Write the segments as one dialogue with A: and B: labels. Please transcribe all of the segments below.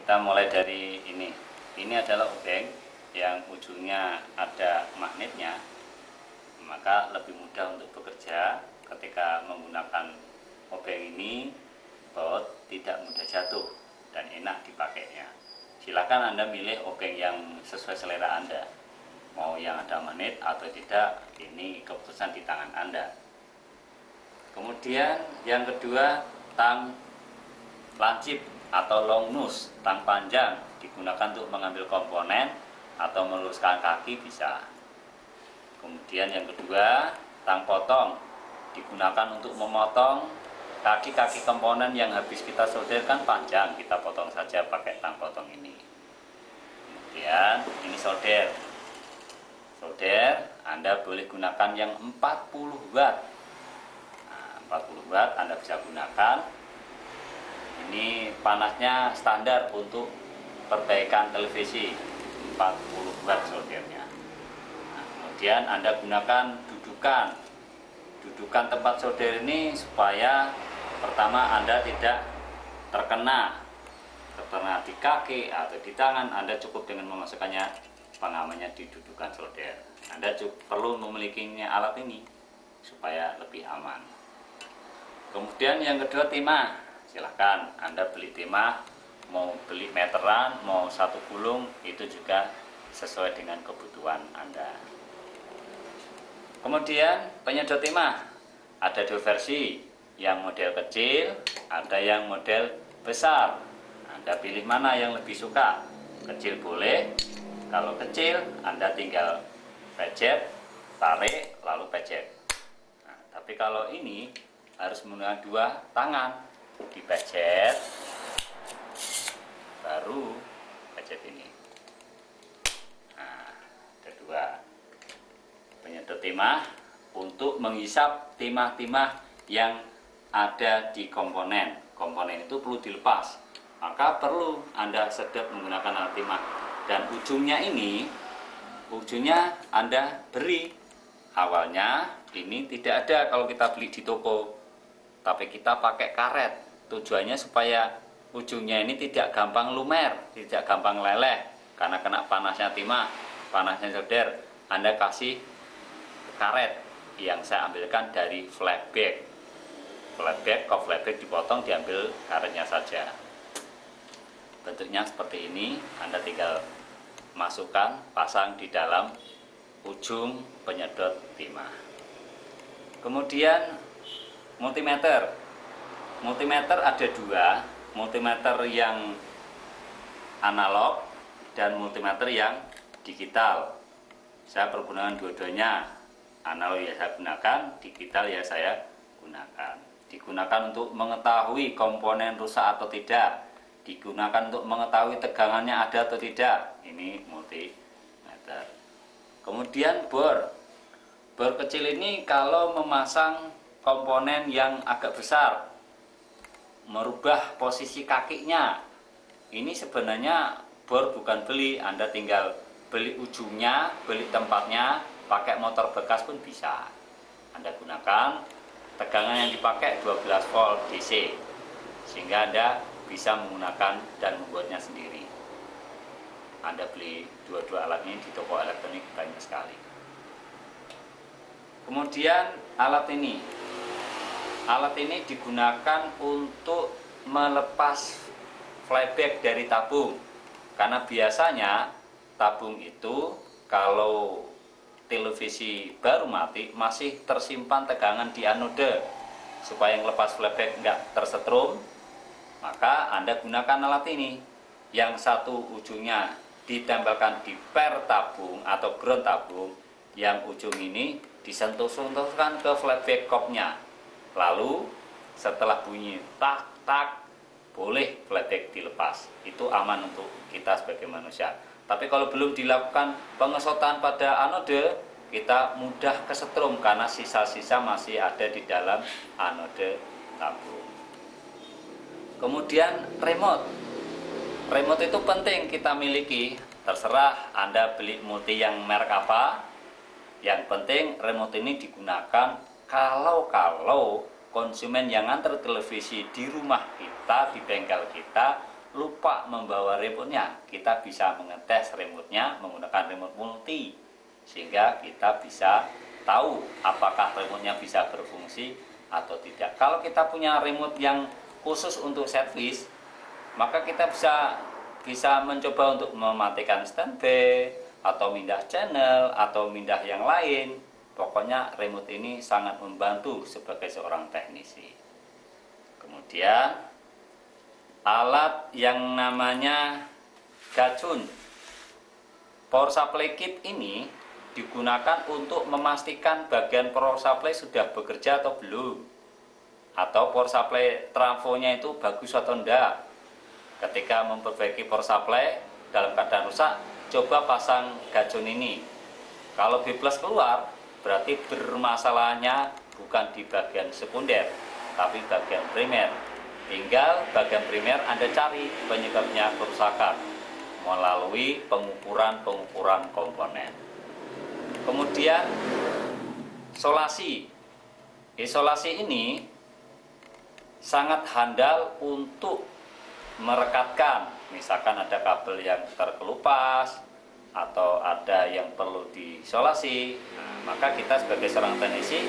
A: Kita mulai dari ini. Ini adalah obeng yang ujungnya ada magnetnya, maka lebih mudah untuk bekerja ketika menggunakan obeng ini. Baut tidak mudah jatuh dan enak dipakainya. Silakan Anda milih obeng yang sesuai selera Anda, mau yang ada magnet atau tidak, ini keputusan di tangan Anda. Kemudian yang kedua, tang lancip atau long nose, tang panjang, digunakan untuk mengambil komponen atau meluruskan kaki bisa. Kemudian yang kedua, tang potong, digunakan untuk memotong kaki-kaki komponen yang habis kita solder kan panjang, kita potong saja pakai tang potong ini. Kemudian ini solder. Solder Anda boleh gunakan yang 40 watt. Nah, 40 watt Anda bisa gunakan. Ini panasnya standar untuk perbaikan televisi, 40 watt soldernya. Nah, kemudian Anda gunakan dudukan tempat solder ini supaya pertama Anda tidak terkena di kaki atau di tangan. Anda cukup dengan memasukkannya pengamannya di dudukan solder. Anda perlu memilikinya alat ini supaya lebih aman. Kemudian yang kedua, timah. Silahkan Anda beli timah, mau beli meteran, mau satu gulung, itu juga sesuai dengan kebutuhan Anda. Kemudian penyedot timah, ada dua versi, yang model kecil, ada yang model besar. Anda pilih mana yang lebih suka. Kecil boleh, kalau kecil Anda tinggal pencet, tarik, lalu pencet. Nah, tapi kalau ini harus menggunakan dua tangan, dipencet, baru pencet ini. Nah, ada dua. Penyedot timah untuk menghisap timah-timah yang ada di komponen. Komponen itu perlu dilepas, maka perlu Anda sedot menggunakan alat timah. Dan ujungnya ini, ujungnya Anda beri. Awalnya ini tidak ada kalau kita beli di toko, tapi kita pakai karet. Tujuannya supaya ujungnya ini tidak gampang lumer, tidak gampang leleh karena kena panasnya timah, panasnya solder. Anda kasih karet yang saya ambilkan dari flatback. Kalau flatback dipotong, diambil karetnya saja. Bentuknya seperti ini. Anda tinggal masukkan, pasang di dalam ujung penyedot timah. Kemudian multimeter. Multimeter ada dua, multimeter yang analog dan multimeter yang digital. Saya pergunakan dua-duanya. Analog ya saya gunakan, digital ya saya gunakan. Digunakan untuk mengetahui komponen rusak atau tidak, digunakan untuk mengetahui tegangannya ada atau tidak. Ini multimeter. Kemudian bor kecil ini kalau memasang komponen yang agak besar, merubah posisi kakinya, ini sebenarnya bor bukan beli. Anda tinggal beli ujungnya, beli tempatnya, pakai motor bekas pun bisa Anda gunakan. Tegangan yang dipakai 12 volt DC, sehingga Anda bisa menggunakan dan membuatnya sendiri. Anda beli dua-dua alat ini di toko elektronik banyak sekali. Kemudian alat ini digunakan untuk melepas flyback dari tabung, karena biasanya tabung itu kalau televisi baru mati masih tersimpan tegangan di anode. Supaya ngelepas flyback nggak tersetrum, maka Anda gunakan alat ini. Yang satu ujungnya ditempelkan di per tabung atau ground tabung, yang ujung ini disentuh-sentuhkan ke flyback kopnya. Lalu setelah bunyi tak tak, boleh flyback dilepas. Itu aman untuk kita sebagai manusia. Tapi kalau belum dilakukan pengesotan pada anode, kita mudah kesetrum karena sisa-sisa masih ada di dalam anode tabung. Kemudian remote itu penting kita miliki. Terserah Anda beli multi yang merek apa. Yang penting remote ini digunakan kalau konsumen yang nganter televisi di rumah kita, di bengkel kita, lupa membawa remote-nya, kita bisa mengetes remote-nya menggunakan remote multi, sehingga kita bisa tahu apakah remote-nya bisa berfungsi atau tidak. Kalau kita punya remote yang khusus untuk servis, maka kita bisa mencoba untuk mematikan standby atau pindah channel atau pindah yang lain. Pokoknya remote ini sangat membantu sebagai seorang teknisi. Kemudian alat yang namanya gacun. Power supply kit ini digunakan untuk memastikan bagian power supply sudah bekerja atau belum, atau power supply trafonya itu bagus atau enggak. Ketika memperbaiki power supply dalam keadaan rusak, coba pasang gacun ini. Kalau B+ keluar, berarti bermasalahnya bukan di bagian sekunder, tapi bagian primer. Tinggal bagian primer Anda cari penyebabnya kerusakan melalui pengukuran komponen. Kemudian isolasi. Isolasi ini sangat handal untuk merekatkan, misalkan ada kabel yang terkelupas atau ada yang perlu diisolasi. Nah, maka kita sebagai seorang teknisi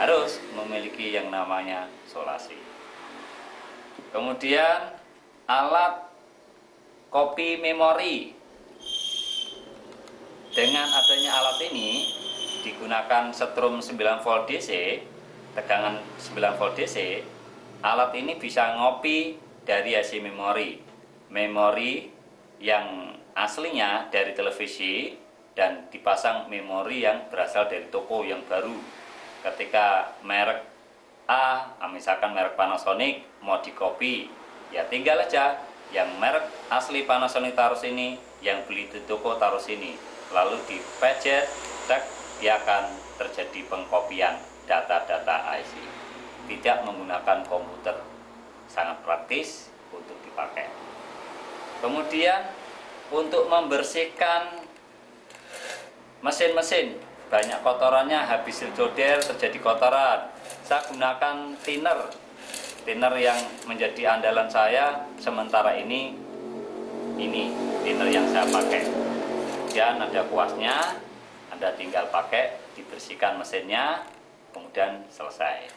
A: harus memiliki yang namanya isolasi. Kemudian alat copy memori. Dengan adanya alat ini digunakan setrum 9 volt DC, tegangan 9 volt DC, alat ini bisa ngopi dari IC memori yang aslinya dari televisi dan dipasang memori yang berasal dari toko yang baru. Ketika merek A, misalkan merek Panasonic mau dikopi, ya tinggal aja yang merek asli Panasonic taruh sini, yang beli di toko taruh sini, lalu dipencet, cek, dia akan terjadi pengkopian data-data IC. Tidak menggunakan komputer, sangat praktis untuk dipakai. Kemudian untuk membersihkan mesin-mesin, banyak kotorannya, habis solder terjadi kotoran, saya gunakan thinner yang menjadi andalan saya sementara ini thinner yang saya pakai. Kemudian ada kuasnya, Anda tinggal pakai, dibersihkan mesinnya, kemudian selesai.